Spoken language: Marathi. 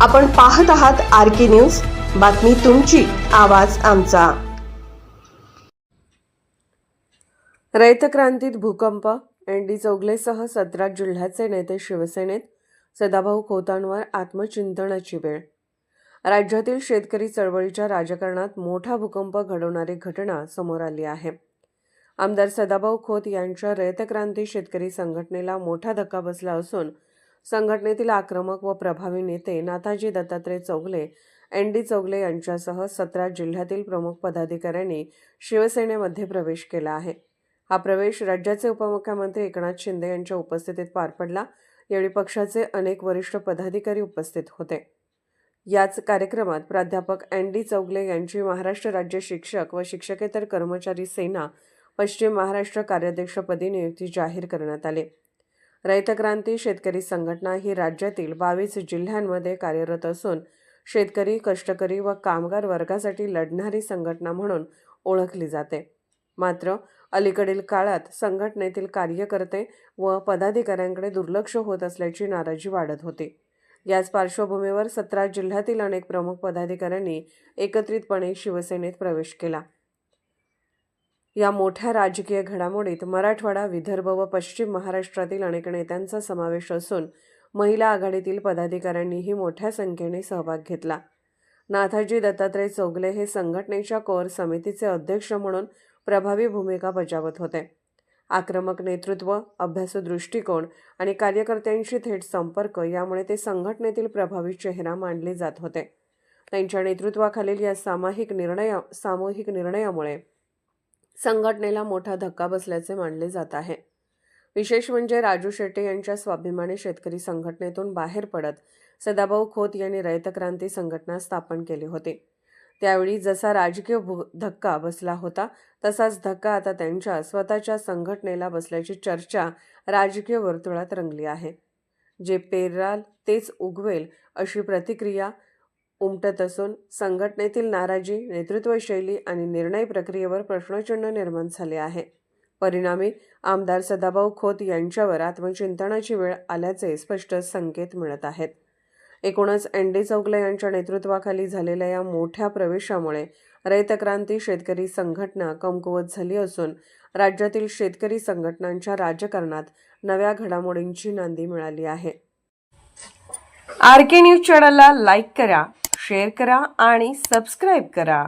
आपण पाहत आहात आरके न्यूज, बातमी तुमची, आवाज आमचा। रयत क्रांतीत भूकंप, एनडी चौगलेसह 17 जिल्ह्याचे नेते शिवसेनेत, सदाभाऊ खोतांवर आत्मचिंतनाची वेळ। राज्यातील शेतकरी चळवळीच्या राजकारणात मोठा भूकंप घडवणारी घटना समोर आली आहे। आमदार सदाभाऊ खोत यांच्या रयत क्रांती शेतकरी संघटनेला मोठा धक्का बसला असून संघटनेतील आक्रमक व प्रभावी नेते नाथाजी दत्तात्रय चौगले, एनडी चौगले यांच्यासह 17 जिल्ह्यातील प्रमुख पदाधिकाऱ्यांनी शिवसेनेमध्ये प्रवेश केला आहे। हा प्रवेश राज्याचे उपमुख्यमंत्री एकनाथ शिंदे यांच्या उपस्थितीत पार पडला। यावेळी पक्षाचे अनेक वरिष्ठ पदाधिकारी उपस्थित होते। याच कार्यक्रमात प्राध्यापक एनडी चौगले यांची महाराष्ट्र राज्य शिक्षक व शिक्षकेतर कर्मचारी सेना पश्चिम महाराष्ट्र कार्याध्यक्षपदी नियुक्ती जाहीर करण्यात आली। रयत क्रांती शेतकरी संघटना ही राज्यातील 22 जिल्ह्यांमध्ये कार्यरत असून शेतकरी, कष्टकरी व कामगार वर्गासाठी लढणारी संघटना म्हणून ओळखली जाते। मात्र अलीकडील काळात संघटनेतील कार्यकर्ते व पदाधिकाऱ्यांकडे दुर्लक्ष होत असल्याची नाराजी वाढत होती। याच पार्श्वभूमीवर 17 जिल्ह्यातील अनेक प्रमुख पदाधिकाऱ्यांनी एकत्रितपणे शिवसेनेत प्रवेश केला। या मोठ्या राजकीय घडामोडीत मराठवाडा, विदर्भ व पश्चिम महाराष्ट्रातील अनेक नेत्यांचा समावेश असून महिला आघाडीतील पदाधिकाऱ्यांनीही मोठ्या संख्येने सहभाग घेतला। नाथाजी दत्तात्रय चौगले हे संघटनेच्या कोर समितीचे अध्यक्ष म्हणून प्रभावी भूमिका बजावत होते। आक्रमक नेतृत्व, अभ्यासू दृष्टिकोन आणि कार्यकर्त्यांशी थेट संपर्क यामुळे ते संघटनेतील प्रभावी चेहरा मानले जात होते। त्यांच्या नेतृत्वाखालील या सामूहिक निर्णयामुळे संघटनेला मोठा धक्का बसल्याचे मानले जात आहे। विशेष म्हणजे राजू शेट्टे यांच्या स्वाभिमानी शेतकरी संघटनेतून बाहेर पडत सदाभाऊ खोत यांनी रयत क्रांती संघटना स्थापन केली होती। त्यावेळी जसा राजकीय धक्का बसला होता तसाच धक्का आता त्यांच्या स्वतःच्या संघटनेला बसल्याची चर्चा राजकीय वर्तुळात रंगली आहे। जे पेराल तेच उगवेल अशी प्रतिक्रिया उमटत असून संघटनेतील नाराजी, नेतृत्वशैली आणि निर्णय प्रक्रियेवर प्रश्नचिन्ह निर्माण झाले आहे। परिणामी आमदार सदाभाऊ खोत यांच्यावर आत्मचिंतनाची वेळ आल्याचे स्पष्ट संकेत मिळत आहेत। एकूणच एनडी चौगले यांच्या नेतृत्वाखाली झालेल्या या मोठ्या प्रवेशामुळे रयत क्रांती शेतकरी संघटना कमकुवत झाली असून राज्यातील शेतकरी संघटनांच्या राजकारणात नव्या घडामोडींची नांदी मिळाली आहे। आरके न्यूज चॅनलला लाईक करा, शेअर करा आणि सबस्क्राईब करा।